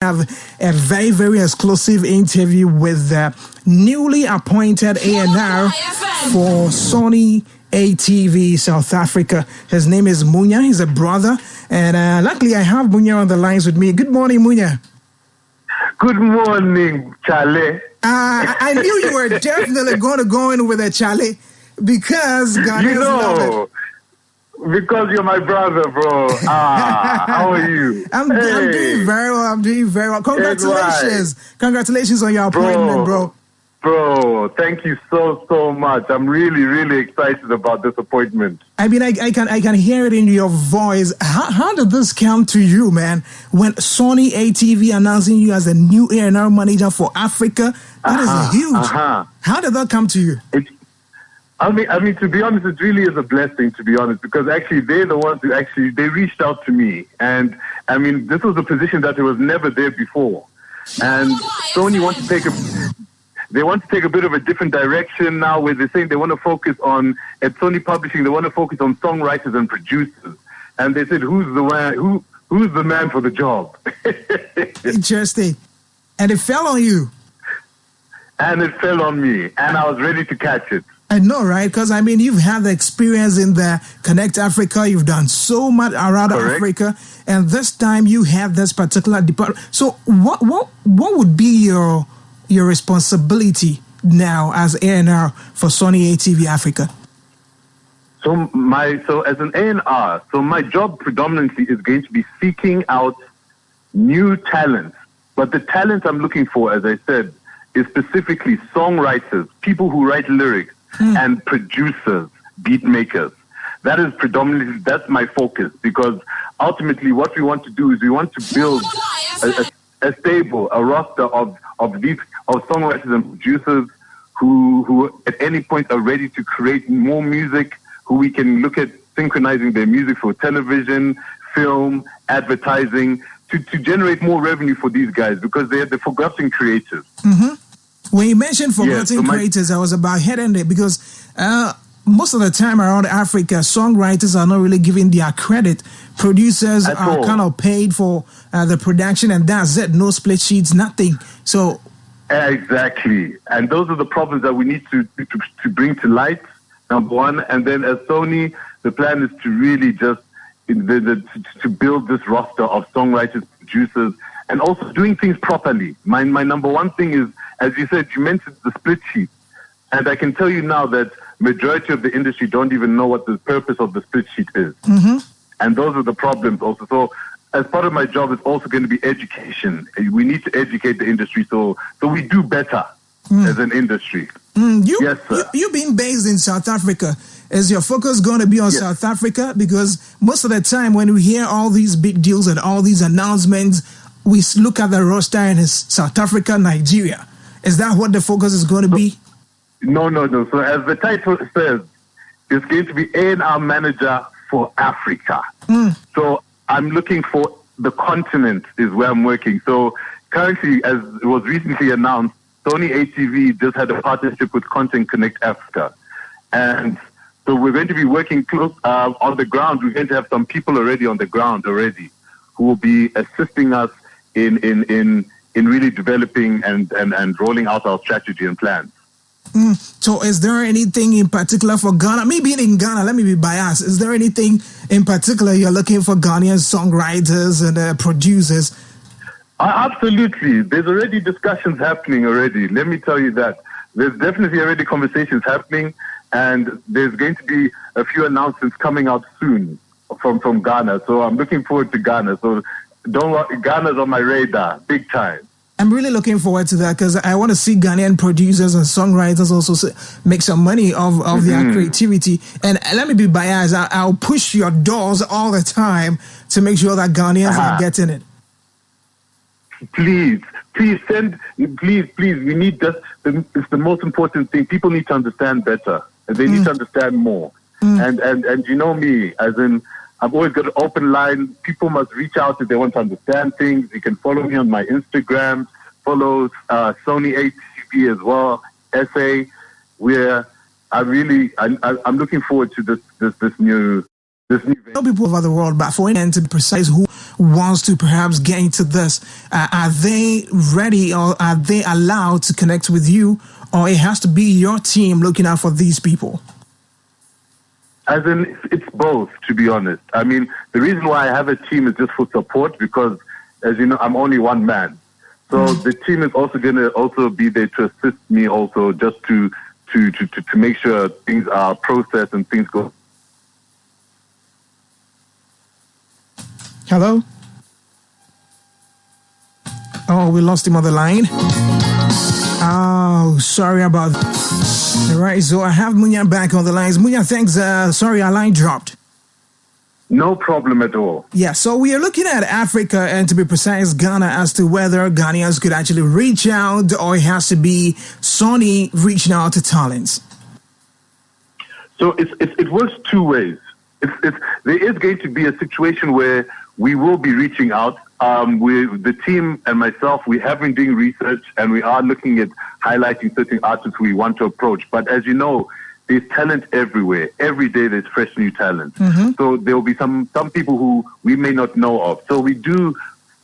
have a very, very exclusive interview with the newly appointed A&R for Sony ATV South Africa. His name is Munya. He's a brother. And luckily, I have Munya on the lines with me. Good morning, Munya. Good morning, Charlie. I knew you were definitely going to go in with a Charlie because Ghanaians love it. Because you're my brother, bro. How are you? I'm doing very well. I'm doing very well. Congratulations. Congratulations on your appointment, bro. Bro, thank you so much. I'm really excited about this appointment. I mean, I can hear it in your voice. How did this come to you, man? When Sony ATV announcing you as a new A&R manager for Africa, that is huge. How did that come to you? I mean, to be honest, it really is a blessing, to be honest, because actually they're the ones who they reached out to me. And I mean, this was a position that was never there before. And Sony wants to take a bit of a different direction now, where they're saying they want to focus on, at Sony Publishing, they want to focus on songwriters and producers. And they said, who's the man for the job? Interesting. And it fell on you. And it fell on me. And I was ready to catch it. I know, right? Because, I mean, you've had the experience in the Connect Africa. You've done so much around Africa. And this time you have this particular department. So what would be your responsibility now as A&R for Sony ATV Africa? So as an A&R, so my job predominantly is going to be seeking out new talents. But the talent I'm looking for, as I said, is specifically songwriters, people who write lyrics, and producers, beat makers. That is predominantly, that's my focus, because ultimately what we want to do is we want to build a stable, a roster of songwriters and producers who at any point are ready to create more music, who we can look at synchronizing their music for television, film, advertising, to generate more revenue for these guys, because they're the forgotten creators. Mm-hmm. When you mentioned forgotten creators, I was about heading there, because most of the time around Africa, songwriters are not really given their credit. Producers are kind of paid for the production, and that's it. No split sheets, nothing. So exactly, and those are the problems that we need to bring to light. Number one, and then as Sony, the plan is to really just to build this roster of songwriters, producers, and also doing things properly. My number one thing is, as you said, you mentioned the split sheet. And I can tell you now that majority of the industry don't even know what the purpose of the split sheet is. Mm-hmm. And those are the problems also. So as part of my job, it's also going to be education. We need to educate the industry so we do better as an industry. Yes, sir. You being based in South Africa, is your focus going to be on South Africa? Because most of the time when we hear all these big deals and all these announcements, we look at the roster and it's South Africa, Nigeria. Is that what the focus is going to be? No. So as the title says, it's going to be A&R manager for Africa. So I'm looking for the continent is where I'm working. So currently, as it was recently announced, Sony ATV just had a partnership with Content Connect Africa. And so we're going to be working close on the ground. We're going to have some people already on the ground already who will be assisting us in really developing and rolling out our strategy and plans. So is there anything in particular for Ghana? Me being in Ghana, let me be biased. Is there anything in particular you're looking for Ghanaian songwriters and producers? Absolutely. There's already discussions happening already. Let me tell you that. There's definitely already conversations happening, and there's going to be a few announcements coming out soon from Ghana. So I'm looking forward to Ghana. So don't worry, Ghana's on my radar, big time. I'm really looking forward to that, because I want to see Ghanaian producers and songwriters also make some money of their creativity. And let me be biased, I'll push your doors all the time to make sure that Ghanaians are getting it. Please send, please, we need this. It's the most important thing. People need to understand better, and they need to understand more. And you know me, as in, I've always got an open line. People must reach out if they want to understand things. You can follow me on my Instagram, follow Sony ATV as well, SA, where I'm looking forward to this new. Know people over the world, but for instance, to be precise, wants to perhaps get into this, are they ready or are they allowed to connect with you, or it has to be your team looking out for these people? As in, it's both, to be honest. I mean, the reason why I have a team is just for support because, as you know, I'm only one man. So the team is also going to also be there to assist me also just to make sure things are processed and things go. Hello? Oh, we lost him on the line. Oh, sorry about that. All right, so I have Munya back on the lines. Munya, thanks. Sorry, our line dropped. No problem at all. Yeah, so we are looking at Africa and, to be precise, Ghana, as to whether Ghanaians could actually reach out, or it has to be Sony reaching out to talents. So it works two ways. There is going to be a situation where we will be reaching out. With the team and myself, we have been doing research and we are looking at highlighting certain artists we want to approach. But as you know, there's talent everywhere. Every day there's fresh new talent. Mm-hmm. So there will be some people who we may not know of. So we do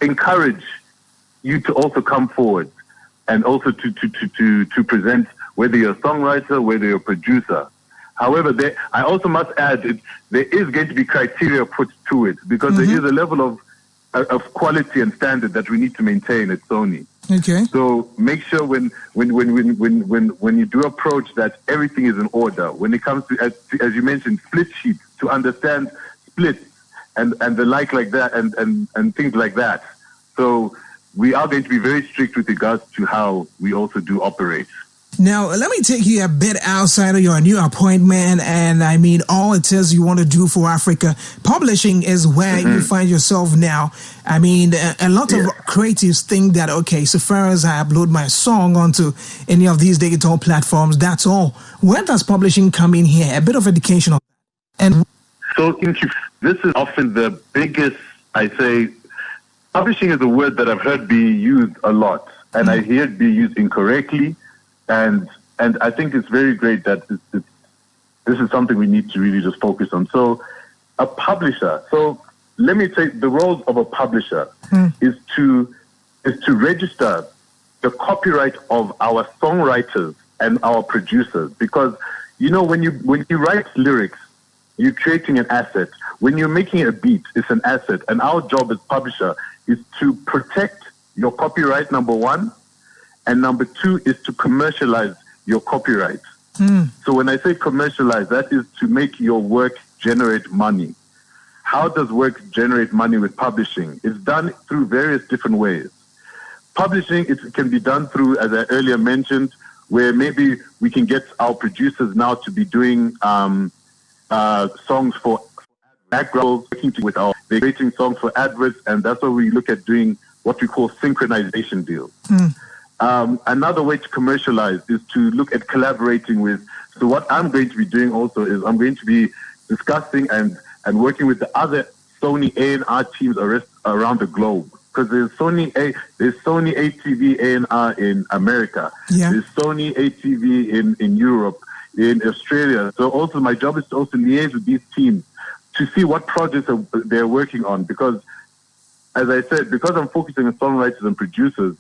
encourage you to also come forward and also to present, whether you're a songwriter, whether you're a producer. However, I also must add, there is going to be criteria put to it because there is a level of quality and standard that we need to maintain at Sony. Okay. So make sure when you do approach that everything is in order. When it comes to, as you mentioned, split sheets, to understand splits and the like that and things like that. So we are going to be very strict with regards to how we also do operate. Now, let me take you a bit outside of your new appointment, and I mean, all it is you want to do for Africa. Publishing is where you find yourself now. I mean, a lot of creatives think that, okay, so far as I upload my song onto any of these digital platforms, that's all. Where does publishing come in here? A bit of education on that. And so this is often the biggest, I say, publishing is a word that I've heard be used a lot, and I hear it be used incorrectly. And I think it's very great that this is something we need to really just focus on. So a publisher, so let me say the role of a publisher is to register the copyright of our songwriters and our producers. Because, you know, when you write lyrics, you're creating an asset. When you're making a beat, it's an asset. And our job as publisher is to protect your copyright, number one. And number two is to commercialize your copyright. So when I say commercialize, that is to make your work generate money. How does work generate money with publishing? It's done through various different ways. Publishing, it can be done through, as I earlier mentioned, where maybe we can get our producers now to be doing songs for background, they're creating songs for adverts, and that's why we look at doing what we call synchronization deals. Another way to commercialize is to look at collaborating with. So what I'm going to be doing also is I'm going to be discussing and working with the other Sony A&R teams around the globe. Because there's Sony ATV A&R in America. Yeah. There's Sony ATV in Europe, in Australia. So also my job is to also liaise with these teams to see what projects they're working on. Because, as I said, because I'm focusing on songwriters and producers,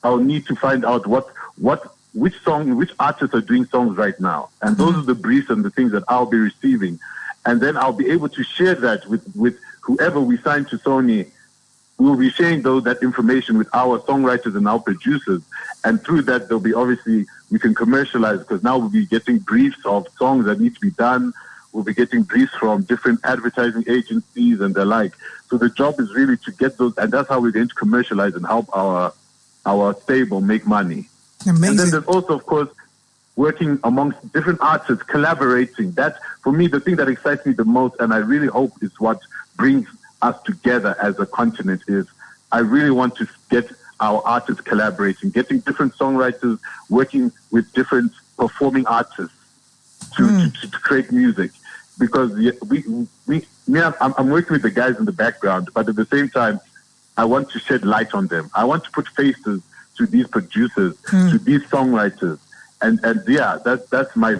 I'll need to find out which artists are doing songs right now. And those are the briefs and the things that I'll be receiving. And then I'll be able to share that with whoever we sign to Sony. We'll be sharing that information with our songwriters and our producers. And through that, there'll be obviously, we can commercialize because now we'll be getting briefs of songs that need to be done. We'll be getting briefs from different advertising agencies and the like. So the job is really to get those, and that's how we're going to commercialize and help our stable make money. Amazing. And then there's also, of course, working amongst different artists, collaborating. That's, for me, the thing that excites me the most, and I really hope is what brings us together as a continent is I really want to get our artists collaborating, getting different songwriters, working with different performing artists to create music. Because I'm working with the guys in the background, but at the same time, I want to shed light on them. I want to put faces to these producers, to these songwriters, and yeah, that's my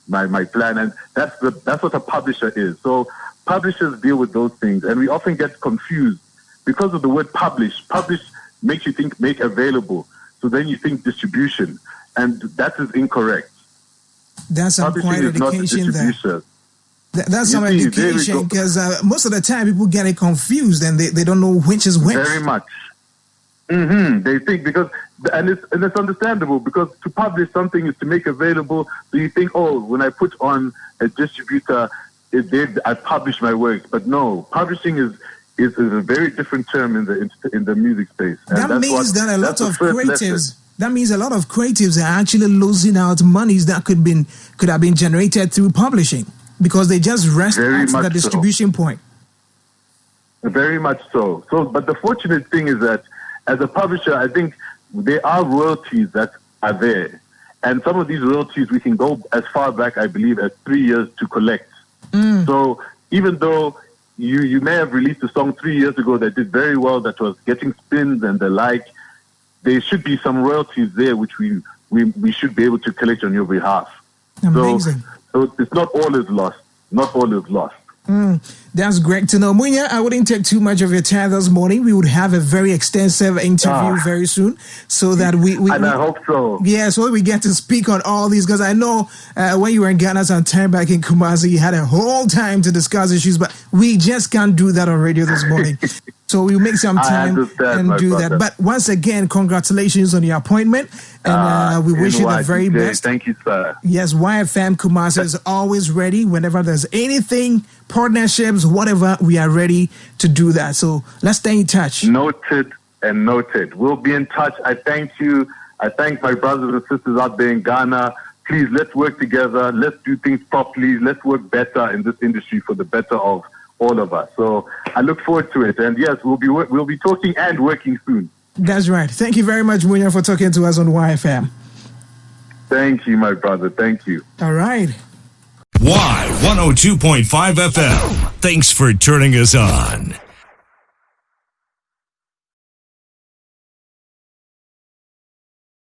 my plan, and that's what a publisher is. So publishers deal with those things, and we often get confused because of the word publish. Publish makes you think make available, so then you think distribution, and that is incorrect. That's some quite education there. That's some education, because most of the time people get it confused and they don't know which is which. Very much. They think and it's understandable, because to publish something is to make available. So you think, oh, when I put on a distributor, I publish my works. But no, publishing is a very different term in the music space. And that means that a lot of creatives. That means a lot of creatives are actually losing out monies that could have been generated through publishing, because they just rest at the distribution point. Very much so. But the fortunate thing is that as a publisher, I think there are royalties that are there. And some of these royalties we can go as far back, I believe, as 3 years to collect. So even though you may have released a song 3 years ago that did very well, that was getting spins and the like, there should be some royalties there which we should be able to collect on your behalf. Amazing. So it's not all is lost. Not all is lost. That's great to know. Munya, I wouldn't take too much of your time this morning. We would have a very extensive interview very soon, so that we and I hope so. Yeah, so we get to speak on all these, because I know when you were in Ghana some time back in Kumasi, you had a whole time to discuss issues, but we just can't do that on radio this morning. So we'll make some time and do that. But once again, congratulations on your appointment, and we wish you the very best. Thank you, sir. Yes, YFM Kumasi is always ready whenever there's anything, partnerships, whatever, we are ready to do that. So let's stay in touch. Noted and noted. We'll be in touch. I thank you. I thank my brothers and sisters out there in Ghana. Please, let's work together. Let's do things properly. Let's work better in this industry for the better of all of us. So I look forward to it. And yes, we'll be talking and working soon. That's right. Thank you very much, Munya, for talking to us on YFM. Thank you, my brother. Thank you. All right. Y102.5 FM. Thanks for turning us on.